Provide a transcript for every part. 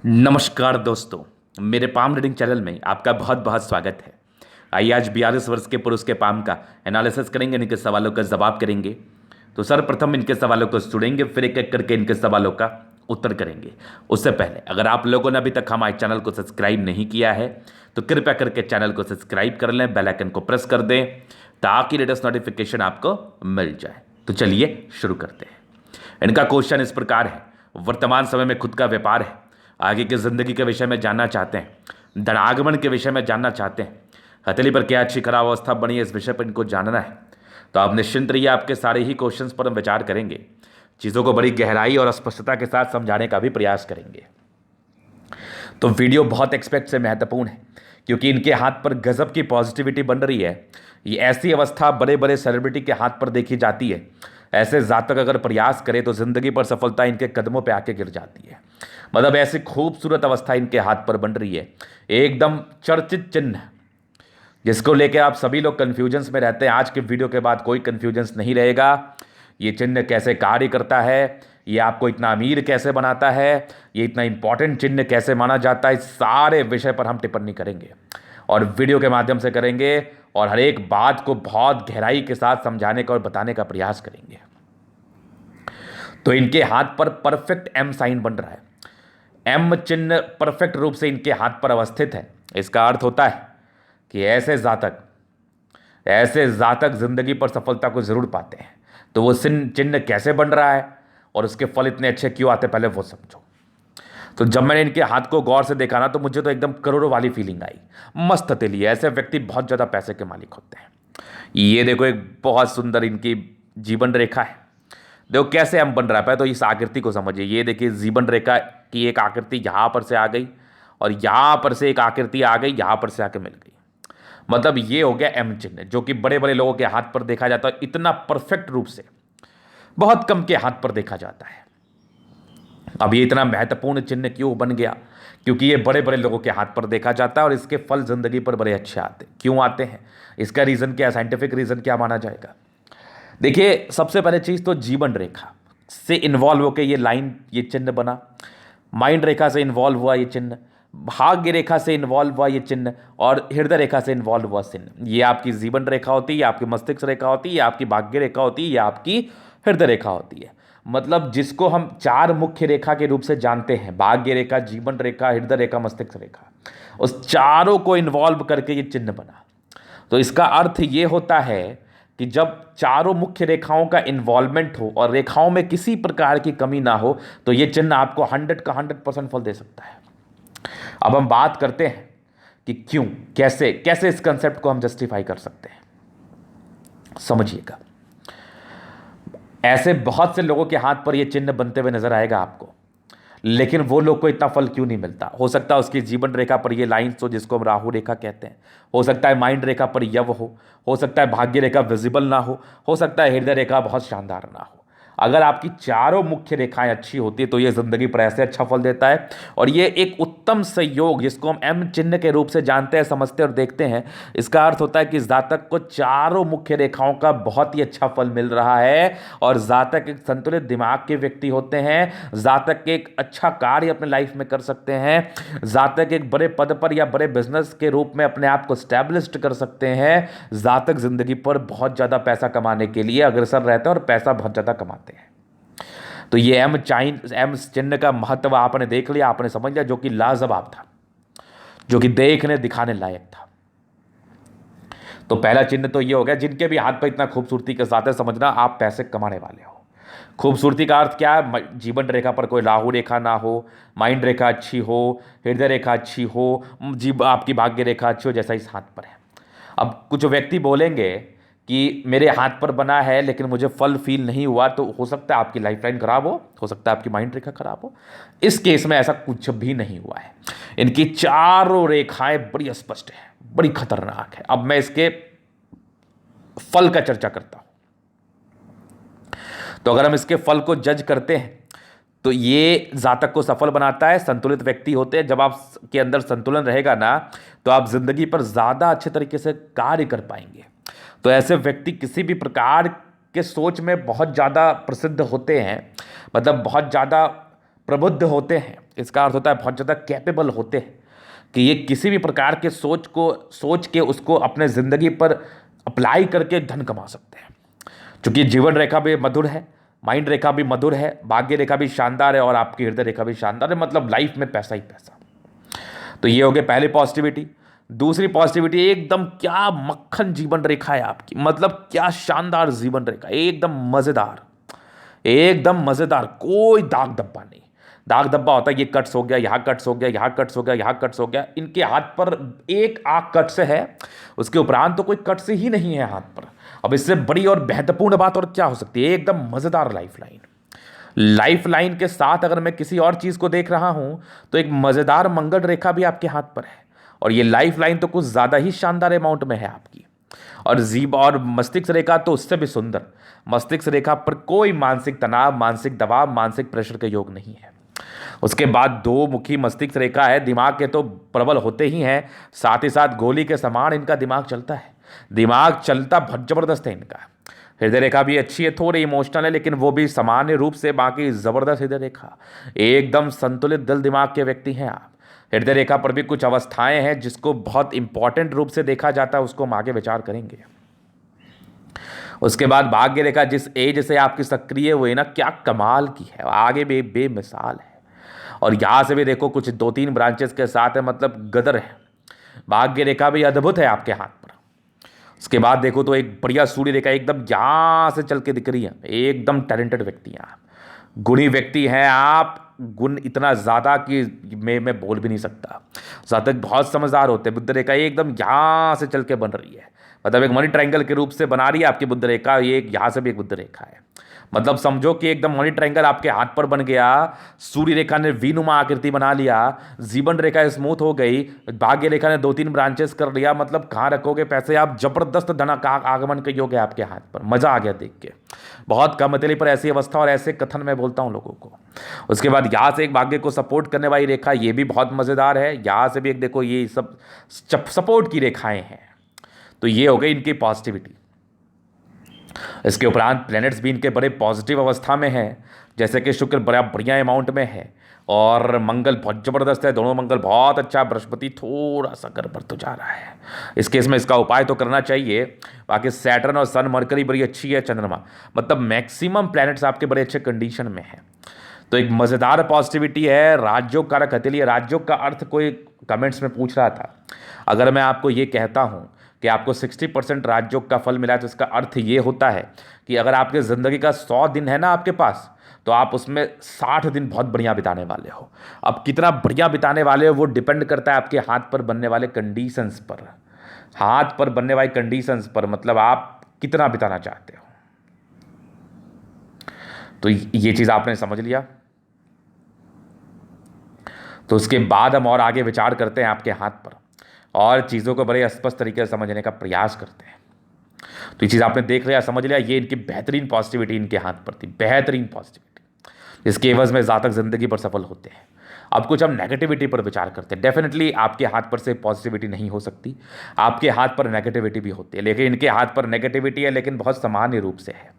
नमस्कार दोस्तों। मेरे पाम रीडिंग चैनल में आपका बहुत बहुत स्वागत है। आइए आज 42 वर्ष के पुरुष के पाम का एनालिसिस करेंगे, इनके सवालों का जवाब करेंगे। तो सर्वप्रथम इनके सवालों को सुनेंगे, फिर एक एक करके इनके सवालों का उत्तर करेंगे। उससे पहले अगर आप लोगों ने अभी तक हमारे चैनल को सब्सक्राइब नहीं किया है तो कृपया करके चैनल को सब्सक्राइब कर लें, बेल आइकन को प्रेस कर दें ताकि लेटेस्ट नोटिफिकेशन आपको मिल जाए। तो चलिए शुरू करते हैं। इनका क्वेश्चन इस प्रकार है, वर्तमान समय में खुद का व्यापार है, आगे की जिंदगी के विषय में जानना चाहते हैं, धनागमन के विषय में जानना चाहते हैं, हथेली पर क्या अच्छी खराब अवस्था बनी है, इस विषय पर इनको जानना है। तो आप निश्चिंत रहिए, आपके सारे ही क्वेश्चंस पर हम विचार करेंगे, चीज़ों को बड़ी गहराई और स्पष्टता के साथ समझाने का भी प्रयास करेंगे। तो वीडियो बहुत एक्सपेक्ट से महत्वपूर्ण है क्योंकि इनके हाथ पर गजब की पॉजिटिविटी बन रही है। ये ऐसी अवस्था बड़े बड़े सेलिब्रिटी के हाथ पर देखी जाती है। ऐसे जातक अगर प्रयास करे तो जिंदगी पर सफलता इनके कदमों पे आके गिर जाती है। मतलब ऐसी खूबसूरत अवस्था इनके हाथ पर बन रही है, एकदम चर्चित चिन्ह जिसको लेके आप सभी लोग कन्फ्यूजन्स में रहते हैं। आज के वीडियो के बाद कोई कन्फ्यूजन्स नहीं रहेगा। ये चिन्ह कैसे कार्य करता है, ये आपको इतना अमीर कैसे बनाता है, ये इतना इंपॉर्टेंट चिन्ह कैसे माना जाता है, इस सारे विषय पर हम टिप्पणी करेंगे और वीडियो के माध्यम से करेंगे और हर एक बात को बहुत गहराई के साथ समझाने का और बताने का प्रयास करेंगे। तो इनके हाथ पर परफेक्ट एम साइन बन रहा है। एम चिन्ह परफेक्ट रूप से इनके हाथ पर अवस्थित है। इसका अर्थ होता है कि ऐसे जातक जिंदगी पर सफलता को जरूर पाते हैं। तो वो चिन्ह कैसे बन रहा है और उसके फल इतने अच्छे क्यों आते, पहले वो समझो। तो जब मैंने इनके हाथ को गौर से देखा ना तो मुझे तो एकदम करोड़ों वाली फीलिंग आई। मस्त हथेली है, ऐसे व्यक्ति बहुत ज़्यादा पैसे के मालिक होते हैं। ये देखो एक बहुत सुंदर इनकी जीवन रेखा है। देखो कैसे हम बन रहा है, पहले तो इस आकृति को समझिए। ये देखिए जीवन रेखा की एक आकृति यहाँ पर से आ गई और यहाँ पर से एक आकृति आ गई, यहाँ पर से आके मिल गई। मतलब ये हो गया एम चिन्ह, जो कि बड़े बड़े लोगों के हाथ पर देखा जाता है। इतना परफेक्ट रूप से बहुत कम के हाथ पर देखा जाता है। अब ये इतना महत्वपूर्ण चिन्ह क्यों बन गया? क्योंकि ये बड़े बड़े लोगों के हाथ पर देखा जाता है और इसके फल जिंदगी पर बड़े अच्छे आते हैं। क्यों आते हैं, इसका रीज़न क्या, साइंटिफिक रीज़न क्या माना जाएगा? देखिए सबसे पहले चीज़ तो जीवन रेखा से इन्वॉल्व होकर ये लाइन, ये चिन्ह बना। माइंड रेखा से इन्वॉल्व हुआ ये चिन्ह, भाग्य रेखा से इन्वॉल्व हुआ ये चिन्ह और हृदय रेखा से इन्वॉल्व हुआ चिन्ह। ये आपकी जीवन रेखा होती है, ये आपकी मस्तिष्क रेखा होती है, ये आपकी भाग्य रेखा होती है, ये आपकी हृदय रेखा होती है। मतलब जिसको हम चार मुख्य रेखा के रूप से जानते हैं, भाग्य रेखा, जीवन रेखा, हृदय रेखा, मस्तिष्क रेखा, उस चारों को इन्वॉल्व करके ये चिन्ह बना। तो इसका अर्थ ये होता है कि जब चारों मुख्य रेखाओं का इन्वॉल्वमेंट हो और रेखाओं में किसी प्रकार की कमी ना हो तो ये चिन्ह आपको 100 का 100% फल दे सकता है। अब हम बात करते हैं कि क्यों, कैसे कैसे इस कंसेप्ट को हम जस्टिफाई कर सकते हैं। समझिएगा, ऐसे बहुत से लोगों के हाथ पर यह चिन्ह बनते हुए नजर आएगा आपको, लेकिन वो लोग को इतना फल क्यों नहीं मिलता? हो सकता है उसकी जीवन रेखा पर ये लाइन्स हो जिसको हम राहु रेखा कहते हैं, हो सकता है माइंड रेखा पर यव हो सकता है भाग्य रेखा विजिबल ना हो सकता है हृदय रेखा बहुत शानदार ना हो। अगर आपकी चारों मुख्य रेखाएं अच्छी होती है तो ये जिंदगी पर ऐसे अच्छा फल देता है। और ये एक उत्तम संयोग जिसको हम एम चिन्ह के रूप से जानते हैं, समझते और देखते हैं, इसका अर्थ होता है कि जातक को चारों मुख्य रेखाओं का बहुत ही अच्छा फल मिल रहा है और जातक एक संतुलित दिमाग के व्यक्ति होते हैं। जातक एक अच्छा कार्य अपने लाइफ में कर सकते हैं। जातक एक बड़े पद पर या बड़े बिजनेस के रूप में अपने आप को स्टैब्लिश्ड कर सकते हैं। जातक जिंदगी पर बहुत ज़्यादा पैसा कमाने के लिए अग्रसर रहते हैं और पैसा बहुत ज़्यादा कमाते हैं। तो ये एम चिन्ह का महत्व आपने देख लिया, आपने समझ लिया, जो कि लाजवाब था, जो कि देखने दिखाने लायक था। तो पहला चिन्ह तो ये हो गया, जिनके भी हाथ पर इतना खूबसूरती के साथ है, समझना आप पैसे कमाने वाले हो। खूबसूरती का अर्थ क्या है? जीवन रेखा पर कोई राहु रेखा ना हो, माइंड रेखा अच्छी हो, हृदय रेखा अच्छी हो, आपकी भाग्य रेखा अच्छी हो, जैसा इस हाथ पर है। अब कुछ व्यक्ति बोलेंगे कि मेरे हाथ पर बना है लेकिन मुझे फल फील नहीं हुआ, तो हो सकता है आपकी लाइफ लाइन खराब हो सकता है आपकी माइंड रेखा खराब हो। इस केस में ऐसा कुछ भी नहीं हुआ है। इनकी चारों रेखाएं बड़ी स्पष्ट है, बड़ी खतरनाक है। अब मैं इसके फल का चर्चा करता हूं। तो अगर हम इसके फल को जज करते हैं तो ये जातक को सफल बनाता है। संतुलित व्यक्ति होते हैं। जब आप के अंदर संतुलन रहेगा ना तो आप जिंदगी पर ज्यादा अच्छे तरीके से कार्य कर पाएंगे। तो ऐसे व्यक्ति किसी भी प्रकार के सोच में बहुत ज़्यादा प्रसिद्ध होते हैं, मतलब बहुत ज़्यादा प्रबुद्ध होते हैं, इसका अर्थ होता है बहुत ज़्यादा कैपेबल होते हैं कि ये किसी भी प्रकार के सोच के उसको अपने ज़िंदगी पर अप्लाई करके धन कमा सकते हैं। क्योंकि जीवन रेखा भी मधुर है, माइंड रेखा भी मधुर है, भाग्य रेखा भी शानदार है और आपकी हृदय रेखा भी शानदार है, मतलब लाइफ में पैसा ही पैसा। तो ये हो गई पहली पॉजिटिविटी। दूसरी पॉजिटिविटी, एकदम क्या मक्खन जीवन रेखा है आपकी, मतलब क्या शानदार जीवन रेखा, एकदम मज़ेदार, एकदम मज़ेदार, कोई दाग धब्बा नहीं। दाग धब्बा होता है ये कट्स हो गया, यहाँ कट्स हो गया, यहाँ कट्स हो गया, यहाँ कट्स हो गया। इनके हाथ पर एक आंख कट से है, उसके उपरांत तो कोई कट से ही नहीं है हाथ पर। अब इससे बड़ी और महत्वपूर्ण बात और क्या हो सकती है, एकदम मज़ेदार लाइफ लाइन। लाइफ लाइन के साथ अगर मैं किसी और चीज़ को देख रहा हूं तो एक मज़ेदार मंगल रेखा भी आपके हाथ पर है, और ये लाइफ लाइन तो कुछ ज़्यादा ही शानदार अमाउंट में है आपकी। और जीब और मस्तिष्क रेखा तो उससे भी सुंदर। मस्तिष्क रेखा पर कोई मानसिक तनाव, मानसिक दबाव, मानसिक प्रेशर के योग नहीं है। उसके बाद दो मुखी मस्तिष्क रेखा है। दिमाग के तो प्रबल होते ही हैं, साथ ही साथ गोली के समान इनका दिमाग चलता है। दिमाग चलता बहुत जबरदस्त है इनका। हृदय रेखा भी अच्छी है, थोड़ी इमोशनल है, लेकिन वो भी सामान्य रूप से, बाकी जबरदस्त हृदय रेखा, एकदम संतुलित दिल दिमाग के व्यक्ति हैं आप। हृदय रेखा पर भी कुछ अवस्थाएं हैं जिसको बहुत इंपॉर्टेंट रूप से देखा जाता है, उसको हम आगे विचार करेंगे। उसके बाद भाग्य रेखा जिस एज से आपकी सक्रिय हुई ना, क्या कमाल की है, आगे भी बेमिसाल है। और यहाँ से भी देखो कुछ 2-3 ब्रांचेस के साथ है, मतलब गदर है। भाग्य रेखा भी अद्भुत है आपके हाथ पर। उसके बाद देखो तो एक बढ़िया सूर्य रेखा एकदम यहाँ से चल के दिख रही है, एकदम टैलेंटेड व्यक्ति हैं आप, गुणी व्यक्ति हैं आप। गुण इतना ज़्यादा कि मैं बोल भी नहीं सकता। ज़्यादा बहुत समझदार होते हैं। बुध रेखा एकदम यहाँ से चल के बन रही है, मतलब एक मनी ट्रायंगल के रूप से बना रही है आपकी बुध रेखा। ये यहाँ से भी एक बुध रेखा है, मतलब समझो कि एकदम मनी ट्रायंगल आपके हाथ पर बन गया। सूर्य रेखा ने वीनुमा आकृति बना लिया, जीवन रेखा स्मूथ हो गई, भाग्य रेखा ने 2-3 ब्रांचेस कर लिया। मतलब कहाँ रखोगे पैसे आप, जबरदस्त धन का आगमन के योग है आपके हाथ पर। मजा आ गया देख के, बहुत कम अकेले पर ऐसी अवस्था और ऐसे कथन मैं बोलता हूँ लोगों को। उसके बाद यहाँ से एक भाग्य को सपोर्ट करने वाली रेखा, ये भी बहुत मज़ेदार है। यहाँ से भी एक देखो, ये सब सपोर्ट की रेखाएं हैं। तो ये हो गई इनकी पॉजिटिविटी। इसके उपरांत प्लैनेट्स भी इनके बड़े पॉजिटिव अवस्था में हैं, जैसे कि शुक्र बड़ा बढ़िया अमाउंट में है और मंगल बहुत ज़बरदस्त है। दोनों मंगल बहुत अच्छा, बृहस्पति थोड़ा सा गड़बड़ तो जा रहा है। इस केस में इसका उपाय तो करना चाहिए। बाकी सैटर्न और सन, मरकरी बड़ी अच्छी है, चंद्रमा, मतलब मैक्सिमम प्लैनेट्स आपके बड़े अच्छे कंडीशन में हैं। तो एक मज़ेदार पॉजिटिविटी है। राजयोग कारक हथेली, राजयोग का अर्थ कोई कमेंट्स में पूछ रहा था। अगर मैं आपको ये कहता हूँ कि आपको 60% राजयोग का फल मिला है, तो इसका अर्थ ये होता है कि अगर आपके ज़िंदगी का 100 दिन है ना आपके पास, तो आप उसमें 60 दिन बहुत बढ़िया बिताने वाले हो। अब कितना बढ़िया बिताने वाले हो वो डिपेंड करता है आपके हाथ पर बनने वाले कंडीशंस पर, हाथ पर बनने वाली कंडीशंस पर, मतलब आप कितना बिताना चाहते हो। तो ये चीज़ आपने समझ लिया। तो उसके बाद हम और आगे विचार करते हैं आपके हाथ पर और चीज़ों को बड़े स्पष्ट तरीके से समझने का प्रयास करते हैं। तो ये चीज़ आपने देख लिया, समझ लिया, ये इनकी बेहतरीन पॉजिटिविटी इनके हाथ पर थी, बेहतरीन पॉजिटिविटी, जिसके एवज में ज़्यादा ज़िंदगी पर सफल होते हैं। अब कुछ हम नेगेटिविटी पर विचार करते हैं। डेफिनेटली आपके हाथ पर से पॉजिटिविटी नहीं हो सकती, आपके हाथ पर नेगेटिविटी भी होती है, लेकिन इनके हाथ पर नेगेटिविटी है, लेकिन बहुत सामान्य रूप से है।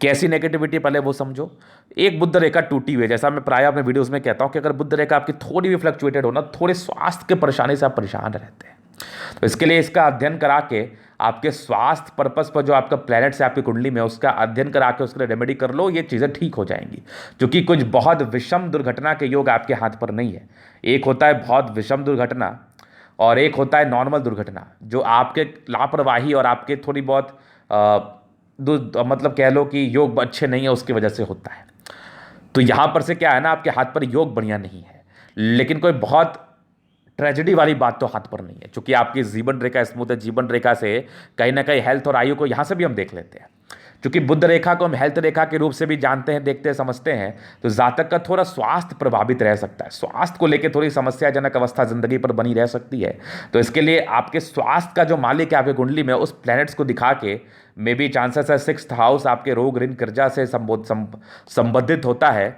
कैसी नेगेटिविटी, पहले वो समझो। एक बुध रेखा टूटी हुई है, जैसा मैं प्राय अपने वीडियोस में कहता हूं कि अगर बुध रेखा आपकी थोड़ी भी फ्लक्चुएटेड हो ना, थोड़े स्वास्थ्य के परेशानी से आप परेशान रहते हैं, तो इसके लिए इसका अध्ययन करा के आपके स्वास्थ्य पर्पस पर जो आपका प्लैनेट्स है आपकी कुंडली में, उसका अध्ययन करा के उसके लिए रेमेडी कर लो, ये चीज़ें ठीक हो जाएंगी। क्योंकि कुछ बहुत विषम दुर्घटना के योग आपके हाथ पर नहीं है। एक होता है बहुत विषम दुर्घटना और एक होता है नॉर्मल दुर्घटना, जो आपके लापरवाही और आपके थोड़ी बहुत मतलब कह लो कि योग अच्छे नहीं है उसकी वजह से होता है। तो यहाँ पर से क्या है ना, आपके हाथ पर योग बढ़िया नहीं है, लेकिन कोई बहुत ट्रेजेडी वाली बात तो हाथ पर नहीं है। क्योंकि आपकी जीवन रेखा स्मूथ है, जीवन रेखा से कहीं ना कहीं हेल्थ और आयु को यहाँ से भी हम देख लेते हैं। क्योंकि बुध रेखा को हम हेल्थ रेखा के रूप से भी जानते हैं, देखते हैं, समझते हैं, तो जातक का थोड़ा स्वास्थ्य प्रभावित रह सकता है, स्वास्थ्य को लेकर थोड़ी समस्याजनक अवस्था जिंदगी पर बनी रह सकती है। तो इसके लिए आपके स्वास्थ्य का जो मालिक है आपके कुंडली में, उस प्लैनेट्स को दिखा के मे बी चांसेस है 6th हाउस आपके रोग ऋण कर्जा से संबंधित होता है,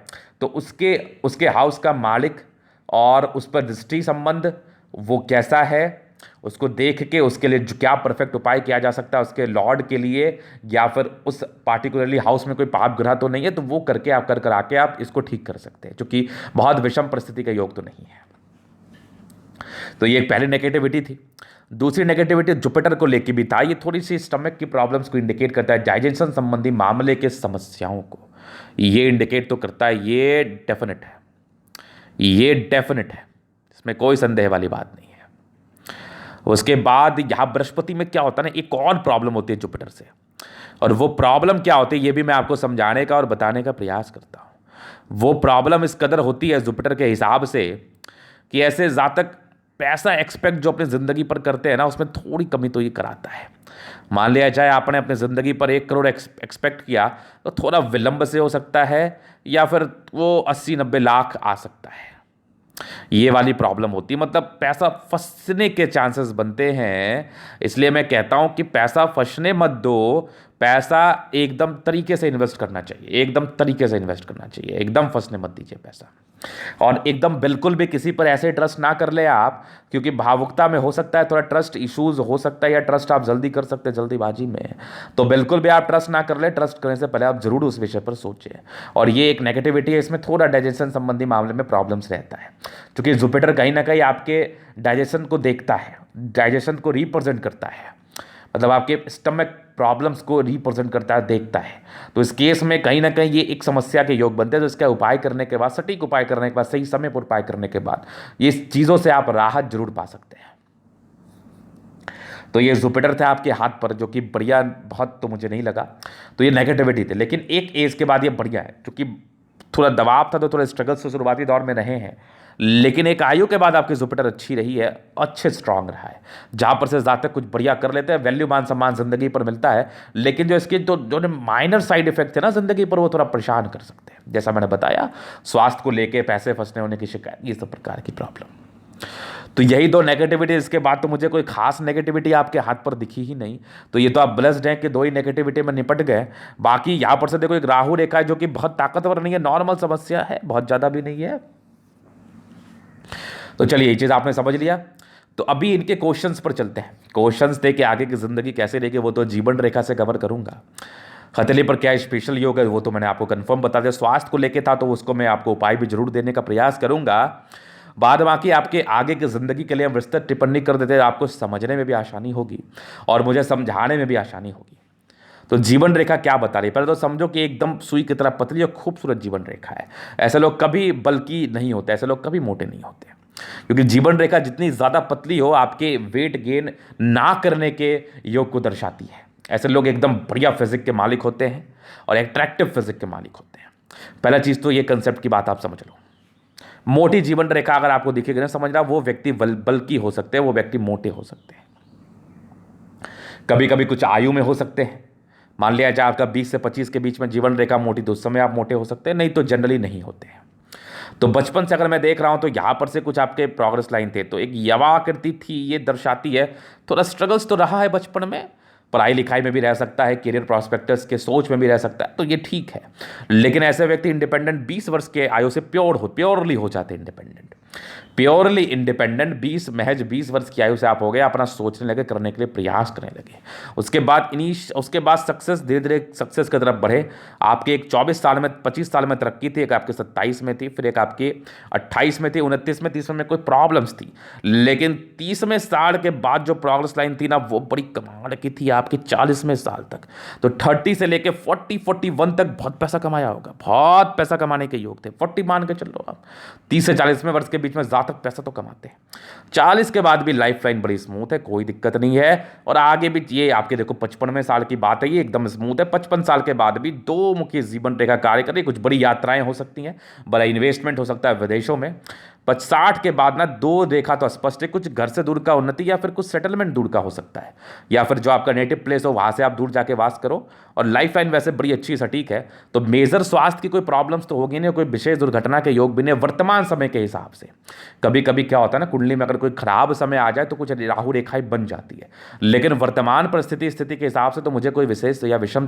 तो उसके हाउस का मालिक और उस पर दृष्टि संबंध वो कैसा है, उसको देख के उसके लिए जो क्या परफेक्ट उपाय किया जा सकता है उसके लॉर्ड के लिए, या फिर उस पार्टिकुलरली हाउस में कोई पाप ग्रह तो नहीं है, तो वो करके आप कर आके आप इसको ठीक कर सकते हैं, क्योंकि बहुत विषम परिस्थिति का योग तो नहीं है। तो ये एक पहली नेगेटिविटी थी। दूसरी नेगेटिविटी जुपिटर को लेके भी था, ये थोड़ी सी स्टमक की प्रॉब्लम्स को इंडिकेट करता है, डाइजेशन संबंधी मामले के समस्याओं को ये इंडिकेट तो करता है। ये डेफिनेट है, ये डेफिनेट है, इसमें कोई संदेह वाली बात नहीं है। उसके बाद यहां बृहस्पति में क्या होता है ना, एक और प्रॉब्लम होती है जुपिटर से, और वो प्रॉब्लम क्या होती है ये भी मैं आपको समझाने का और बताने का प्रयास करता हूं। वो प्रॉब्लम इस कदर होती है जुपिटर के हिसाब से कि ऐसे जातक पैसा एक्सपेक्ट जो अपनी ज़िंदगी पर करते हैं ना, उसमें थोड़ी कमी तो ये कराता है। मान लिया जाए आपने अपनी ज़िंदगी पर 1 करोड़ एक्सपेक्ट किया, तो थोड़ा विलंब से हो सकता है, या फिर वो 80-90 लाख आ सकता है। ये वाली प्रॉब्लम होती है, मतलब पैसा फंसने के चांसेस बनते हैं। इसलिए मैं कहता हूं कि पैसा फंसने मत दो, पैसा एकदम तरीके से इन्वेस्ट करना चाहिए, एकदम तरीके से इन्वेस्ट करना चाहिए, एकदम फंसने मत दीजिए पैसा। और एकदम बिल्कुल भी किसी पर ऐसे ट्रस्ट ना कर ले आप, क्योंकि भावुकता में हो सकता है थोड़ा ट्रस्ट इश्यूज हो सकता है, या ट्रस्ट आप जल्दी कर सकते हैं जल्दीबाजी में। तो बिल्कुल भी आप ट्रस्ट ना कर ले, ट्रस्ट करने से पहले आप जरूर उस विषय पर सोचें। और ये एक नेगेटिविटी है, इसमें थोड़ा डाइजेशन संबंधी मामले में प्रॉब्लम्स रहता है, क्योंकि जुपिटर कहीं ना कहीं आपके डाइजेशन को देखता है, डाइजेशन को रिप्रेजेंट करता है, मतलब आपके स्टमक प्रॉब्लम्स को रिप्रेजेंट करता है, देखता है। तो इस केस में कहीं ना कहीं ये एक समस्या के योग बनते हैं। तो इसका उपाय करने के बाद, सटीक उपाय करने के बाद, सही समय पर उपाय करने के बाद ये चीज़ों से आप राहत जरूर पा सकते हैं। तो ये जुपिटर था आपके हाथ पर, जो कि बढ़िया बहुत तो मुझे नहीं लगा, तो ये नेगेटिविटी थे। लेकिन एक एज के बाद ये बढ़िया है, क्योंकि थोड़ा दबाव था, तो थोड़े स्ट्रगल्स तो शुरुआती दौर में रहे हैं, लेकिन एक आयु के बाद आपकी जुपिटर अच्छी रही है, अच्छे स्ट्रांग रहा है, जहां पर से ज़्यादा कुछ बढ़िया कर लेते हैं, वैल्यू मान सम्मान जिंदगी पर मिलता है। लेकिन जो इसके जो माइनर साइड इफेक्ट थे ना जिंदगी पर, वो थोड़ा परेशान कर सकते हैं। जैसा मैंने बताया, स्वास्थ्य को लेके, पैसे फंसने होने की शिकायत, ये सब प्रकार की प्रॉब्लम। तो यही 2 नेगेटिविटी, इसके बाद तो मुझे कोई खास नेगेटिविटी आपके हाथ पर दिखी ही नहीं। तो ये तो आप ब्लेस्ड हैं कि 2 ही नेगेटिविटी में निपट गए। बाकी यहां पर से देखो एक राहु रेखा है, जो कि बहुत ताकतवर नहीं है, नॉर्मल समस्या है, बहुत ज़्यादा भी नहीं है। तो चलिए ये चीज़ आपने समझ लिया। तो अभी इनके क्वेश्चंस पर चलते हैं। क्वेश्चंस थे कि आगे की ज़िंदगी कैसे रहेगी, वो तो जीवन रेखा से कवर करूंगा। हथेली पर क्या स्पेशल योग है वो तो मैंने आपको कंफर्म बता दिया। स्वास्थ्य को लेके था, तो उसको मैं आपको उपाय भी जरूर देने का प्रयास करूंगा। बाद बाकी आपके आगे की ज़िंदगी के लिए हम विस्तृत टिप्पणी कर देते हैं, आपको समझने में भी आसानी होगी और मुझे समझाने में भी आसानी होगी। तो जीवन रेखा क्या बता रही है, पहले तो समझो कि एकदम सुई की तरह पतली और खूबसूरत जीवन रेखा है। ऐसे लोग कभी बल्कि नहीं होते, ऐसे लोग कभी मोटे नहीं होते, क्योंकि जीवन रेखा जितनी ज़्यादा पतली हो, आपके वेट गेन ना करने के योग को दर्शाती है। ऐसे लोग एकदम बढ़िया फिजिक के मालिक होते हैं और एट्रैक्टिव फिजिक के मालिक होते हैं। पहला चीज़ तो ये कंसेप्ट की बात आप समझ लो। मोटी जीवन रेखा अगर आपको दिखेगी ना, समझ रहा, वो व्यक्ति बल्कि हो सकते हैं, वो व्यक्ति मोटे हो सकते हैं। कभी कभी कुछ आयु में हो सकते हैं। मान लिया जाए आपका 20 से 25 के बीच में जीवन रेखा मोटी, तो उस समय आप मोटे हो सकते हैं, नहीं तो जनरली नहीं होते हैं। तो बचपन से अगर मैं देख रहा हूं, तो यहां पर से कुछ आपके प्रोग्रेस लाइन थे, तो एक यवा आकृति थी, ये दर्शाती है थोड़ा स्ट्रगल्स तो रहा है बचपन में, पढ़ाई लिखाई में भी रह सकता है, करियर प्रॉस्पेक्टस के सोच में भी रह सकता है, तो ये ठीक है। लेकिन ऐसे व्यक्ति इंडिपेंडेंट 20 वर्ष के आयु से प्योरली हो जाते हैं इंडिपेंडेंट, प्योरली इंडिपेंडेंट। 20 20 वर्ष की आयु से आप हो गए, अपना सोचने लगे, करने के लिए प्रयास करने लगे। उसके बाद सक्सेस, धीरे धीरे सक्सेस की तरफ बढ़े। आपके एक 24 साल में, 25 साल में तरक्की थी, एक आपके 27 में थी, फिर एक आपके 28 में थी, 29 में, 30 में कोई प्रॉब्लम्स थी। लेकिन 30वें साल के बाद जो प्रोग्रेस लाइन थी ना, वो बड़ी कमाल की थी आपके 40वें साल तक। तो 30 से लेके 41 तक बहुत पैसा कमाया होगा, बहुत पैसा कमाने के योग थे। 40 मान के चलो आप, 30 से 40वें वर्ष के बीच में ज़्यादा पैसा तो कमाते हैं। 40 के बाद भी लाइफ लाइन बड़ी स्मूथ है, कोई दिक्कत नहीं है। और आगे भी ये आपके देखो 55वें साल की बात है, ये एकदम स्मूथ है। 55 साल के बाद भी 2 मुख्य जीवन रेखा कार्य कर रही, कुछ बड़ी यात्राएं हो सकती हैं, बड़ा इन्वेस्टमेंट हो सकता है विदेशों में। 60 के बाद ना 2 रेखा तो स्पष्ट है, कुछ घर से दूर का उन्नति या फिर कुछ सेटलमेंट दूर का हो सकता है, या फिर जो आपका नेटिव प्लेस हो वहां से आप दूर जाके वास करो। और लाइफ लाइन वैसे बड़ी अच्छी सटीक है, तो मेजर स्वास्थ्य की कोई प्रॉब्लम्स तो होगी नहीं, कोई विशेष दुर्घटना के योग भी नहीं वर्तमान समय के हिसाब से। कभी कभी क्या होता है ना, कुंडली में अगर कोई खराब समय आ जाए तो कुछ राहु रेखाएं बन जाती है, लेकिन वर्तमान स्थिति के हिसाब से तो मुझे कोई विशेष या विषम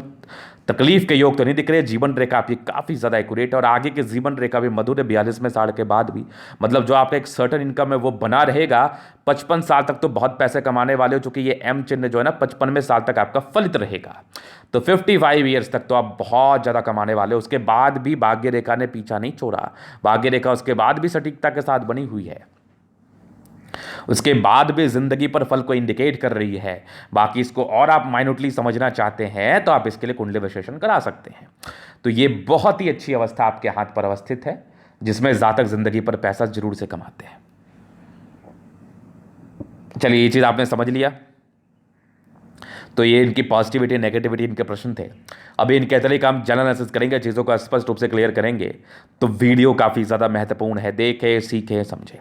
तकलीफ के योग तो नहीं दिख रहे। जीवन रेखा आपकी काफी ज्यादा एक्यूरेट है और आगे की जीवन रेखा भी मधुर है 42वें साल के बाद भी, मतलब जो आपका एक सर्टन इनकम है वो बना रहेगा। 55 साल तक तो बहुत पैसे कमाने वाले हो, चूंकि ये एम चिन्ह जो है ना 55वें साल तक आपका फलित रहेगा। तो 55 ईयर्स तक तो आप बहुत ज़्यादा कमाने वाले हो। उसके बाद भी भाग्य रेखा ने पीछा नहीं छोड़ा, भाग्य रेखा उसके बाद भी सटीकता के साथ बनी हुई है, उसके बाद भी जिंदगी पर फल को इंडिकेट कर रही है। बाकी इसको और आप माइन्यूटली समझना चाहते हैं तो आप इसके लिए कुंडली विश्लेषण करा सकते हैं। तो ये बहुत ही अच्छी अवस्था आपके हाथ पर अवस्थित है, जिसमें जातक जिंदगी पर पैसा जरूर से कमाते हैं। चलिए ये चीज़ आपने समझ लिया। तो ये इनकी पॉजिटिविटी नेगेटिविटी इनके प्रश्न थे। अभी इनके तरीके हम जनरल एनालिसिस करेंगे, चीज़ों को स्पष्ट रूप से क्लियर करेंगे। तो वीडियो काफ़ी ज़्यादा महत्वपूर्ण है, देखें सीखें समझें।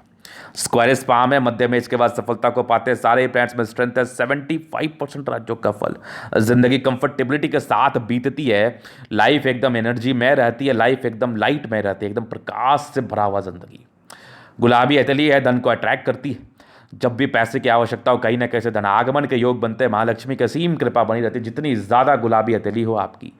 स्क्वायर स्पाम है, मध्य में इसके बाद सफलता को पाते हैं, सारे प्लैनेट्स में स्ट्रेंथ है, 75% राज्यों का फल, जिंदगी कंफर्टेबिलिटी के साथ बीतती है, लाइफ एकदम एनर्जी में रहती है, लाइफ एकदम लाइट में रहती है, एकदम प्रकाश से भरा हुआ जिंदगी। गुलाबी ऐतली है, धन को अट्रैक्ट करती है, जब भी पैसे की आवश्यकता हो कहीं ना कहीं से धन आगमन के योग बनते हैं, महालक्ष्मी की असीम कृपा बनी रहती है। जितनी ज़्यादा गुलाबी हथेली हो आपकी,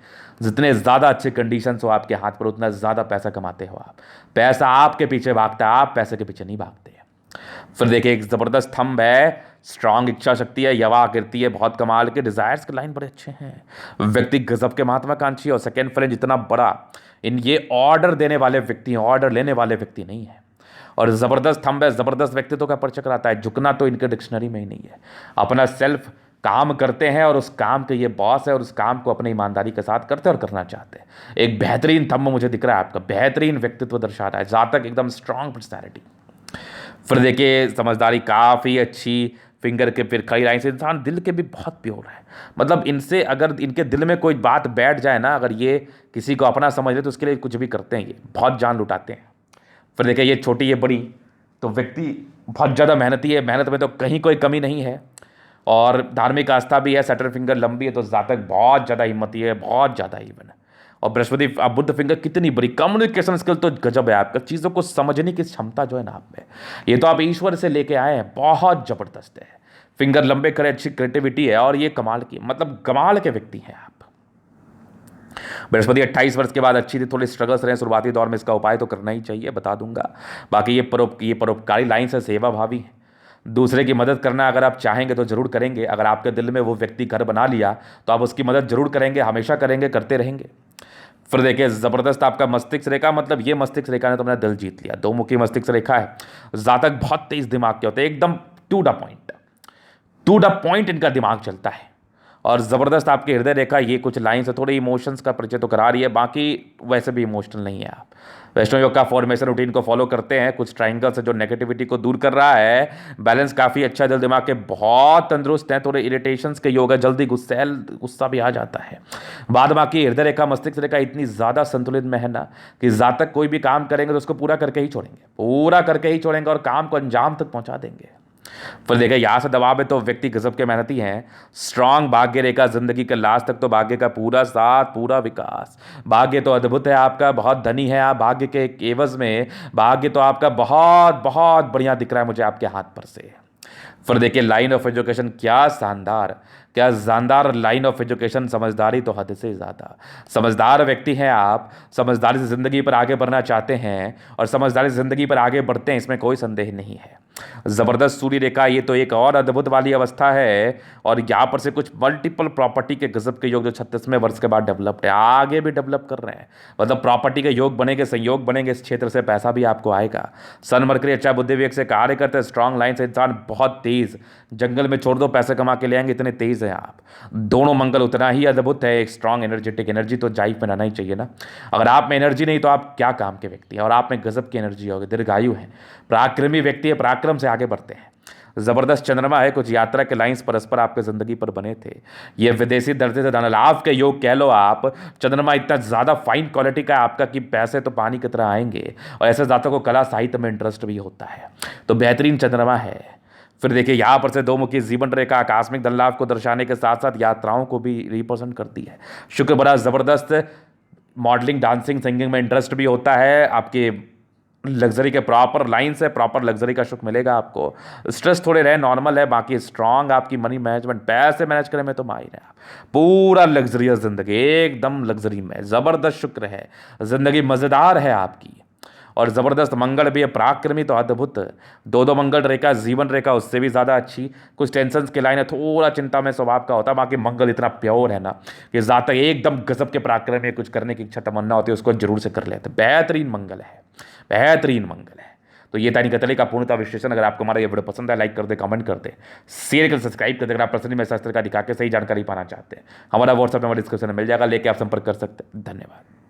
जितने ज़्यादा अच्छे कंडीशंस हो आपके हाथ पर, उतना ज़्यादा पैसा कमाते हो आप। पैसा आपके पीछे भागता है, आप पैसे के पीछे नहीं भागते। फिर देखिए एक ज़बरदस्त थंब है, स्ट्रांग इच्छा शक्ति है, यवा आकृति है, बहुत कमाल के डिजायर्स के लाइन बड़े अच्छे हैं, व्यक्ति गजब के महत्वाकांक्षी और सेकेंड फ्रेंड इतना बड़ा, इन ये ऑर्डर देने वाले व्यक्ति हैं, ऑर्डर लेने वाले व्यक्ति नहीं है। और ज़बरदस्त थंब है, ज़बरदस्त व्यक्तित्व का परिचय कराता है, झुकना तो इनके डिक्शनरी में ही नहीं है। अपना सेल्फ काम करते हैं और उस काम के ये बॉस है और उस काम को अपनी ईमानदारी के साथ करते हैं और करना चाहते हैं। एक बेहतरीन थंब मुझे दिख रहा है आपका, बेहतरीन व्यक्तित्व दर्शा रहा है, जातक एकदम स्ट्रांग पर्सनैलिटी। फिर देखिए समझदारी काफ़ी अच्छी, फिंगर के फिर खड़ी लाइन से, इंसान दिल के भी बहुत प्योर है। मतलब इनसे अगर इनके दिल में कोई बात बैठ जाए ना, अगर ये किसी को अपना समझ ले तो उसके लिए कुछ भी करते हैं, ये बहुत जान लुटाते हैं। फिर देखिए ये छोटी ये बड़ी, तो व्यक्ति बहुत ज़्यादा मेहनती है, मेहनत में तो कहीं कोई कमी नहीं है, और धार्मिक आस्था भी है, सैटर्न फिंगर लंबी है, तो जातक बहुत ज़्यादा हिम्मती है, बहुत ज़्यादा इवन है। और बृहस्पति बुद्ध फिंगर कितनी बड़ी, कम्युनिकेशन स्किल तो गजब है आपका, चीज़ों को समझने की क्षमता जो है ना आप में, ये तो आप ईश्वर से लेके आए हैं, बहुत ज़बरदस्त है। फिंगर लंबे करे, अच्छी क्रिएटिविटी है, और ये कमाल की, मतलब कमाल के व्यक्ति हैं आप। बृहस्पति 28 वर्ष के बाद अच्छी थी, थोड़ी स्ट्रगल्स रहे शुरुआती दौर में, इसका उपाय तो करना ही चाहिए, बता दूंगा। बाकी ये परोपकारी लाइन से सेवा भावी है, दूसरे की मदद करना अगर आप चाहेंगे तो जरूर करेंगे। अगर आपके दिल में वो व्यक्ति घर बना लिया तो आप उसकी मदद जरूर करेंगे, हमेशा करेंगे, करते रहेंगे। फिर देखिए ज़बरदस्त आपका मस्तिष्क रेखा, मतलब ये मस्तिष्क रेखा ने तो अपना दिल जीत लिया, दो मुखी मस्तिष्क रेखा है। जातक बहुत तेज दिमाग के होते हैं, एकदम टू द पॉइंट इनका दिमाग चलता है। और ज़बरदस्त आपकी हृदय रेखा, ये कुछ लाइन से थोड़े इमोशंस का परिचय तो करा रही है, बाकी वैसे भी इमोशनल नहीं है आप। वैष्णव योग का फॉर्मेशन रूटीन को फॉलो करते हैं, कुछ ट्राइंगल से जो नेगेटिविटी को दूर कर रहा है, बैलेंस काफ़ी अच्छा, दिल दिमाग के बहुत तंदुरुस्त हैं, थोड़े इरिटेशंस के योग है, जल्दी गुस्सा भी आ जाता है। बाद बाकी हृदय रेखा मस्तिष्क रेखा इतनी ज़्यादा संतुलित में है ना कि जातक कोई भी काम करेंगे तो उसको पूरा करके ही छोड़ेंगे और काम को अंजाम तक पहुँचा देंगे। फिर देखिए यहाँ से दबाव है तो व्यक्ति गजब के मेहनती हैं, स्ट्रांग भाग्य रेखा, जिंदगी के लास्ट तक तो भाग्य का पूरा साथ, पूरा विकास। भाग्य तो अद्भुत है आपका, बहुत धनी है आप भाग्य के एवज में, भाग्य तो आपका बहुत बहुत बढ़िया दिख रहा है मुझे आपके हाथ पर से। फिर देखिए लाइन ऑफ एजुकेशन, क्या शानदार लाइन ऑफ एजुकेशन, समझदारी तो हद से ज़्यादा, समझदार व्यक्ति हैं आप, समझदारी से ज़िंदगी पर आगे बढ़ना चाहते हैं और समझदारी से ज़िंदगी पर आगे बढ़ते हैं, इसमें कोई संदेह नहीं है। ज़बरदस्त सूर्य रेखा, ये तो एक और अद्भुत वाली अवस्था है, और यहाँ पर से कुछ मल्टीपल प्रॉपर्टी के गजब के योग जो 36वें वर्ष के बाद डेवलप है, आगे भी डेवलप कर रहे हैं, मतलब प्रॉपर्टी के योग बनेंगे, संयोग बनेंगे, इस क्षेत्र से पैसा भी आपको आएगा। सन मरकरी अच्छा बुद्धि विवेक से कार्य करते हैं, स्ट्रांग लाइन से, इंसान बहुत तेज, जंगल में छोड़ दो पैसे कमा के ले आएंगे, इतने तेज हैं आप। दोनों मंगल उतना ही अद्भुत है, एक स्ट्रांग एनर्जेटिक एनर्जी तो जाइफ में रहना ही चाहिए ना। अगर आप में एनर्जी नहीं तो आप क्या काम के व्यक्ति हैं, और आप में गजब की एनर्जी होगी, दीर्घायु है, पराक्रमी व्यक्ति है, पराक्रम से आगे बढ़ते हैं। जबरदस्त चंद्रमा है, कुछ यात्रा के लाइंस परस्पर आपके जिंदगी पर बने थे, ये विदेशी दर्जे से धन लाभ के योग कह लो आप। चंद्रमा इतना ज़्यादा फाइन क्वालिटी का है आपका कि पैसे तो पानी की तरह आएंगे, और ऐसे जातकों को कला साहित्य में इंटरेस्ट भी होता है, तो बेहतरीन चंद्रमा है। फिर देखिए यहाँ पर से दो मुखी जीवन रेखा आकस्मिक धन लाभ को दर्शाने के साथ साथ यात्राओं को भी रिप्रेजेंट करती है। शुक्र बड़ा जबरदस्त, मॉडलिंग डांसिंग सिंगिंग में इंटरेस्ट भी होता है, आपके लग्जरी के प्रॉपर लाइन से प्रॉपर लग्जरी का सुख मिलेगा आपको। स्ट्रेस थोड़े रहे नॉर्मल है, बाकी स्ट्रांग आपकी मनी मैनेजमेंट, पैसे मैनेज करने में तो माहिर है आप, पूरा लग्जरियस जिंदगी, एकदम लग्जरी में जबरदस्त शुक्र है, जिंदगी मज़ेदार है आपकी। और ज़बरदस्त मंगल भी है, पराक्रमी तो अद्भुत। दो दो मंगल रेखा, जीवन रेखा उससे भी ज़्यादा अच्छी। कुछ टेंशन के लाइन है, थोड़ा चिंता में स्वभाव का होता है, बाकी मंगल इतना प्योर है ना कि ज़्यादा एकदम गजब के पराक्रमी है, कुछ करने की इच्छा तमन्ना होती है उसको जरूर से कर लेते हैं। बेहतरीन मंगल है, बेहतरीन मंगल है। तो ये था निकतले का पूर्णता विश्लेषण। अगर आपको हमारा ये वीडियो पसंद है, लाइक कर दे, कमेंट कर दे, शेयर कर, सब्सक्राइब कर दे। अगर आप पर्सनली में शास्त्र का दिखा के सही जानकारी पाना चाहते हैं, हमारा व्हाट्सएप नंबर डिस्क्रिप्शन में मिल जाएगा, लेके आप संपर्क कर सकते हैं। धन्यवाद।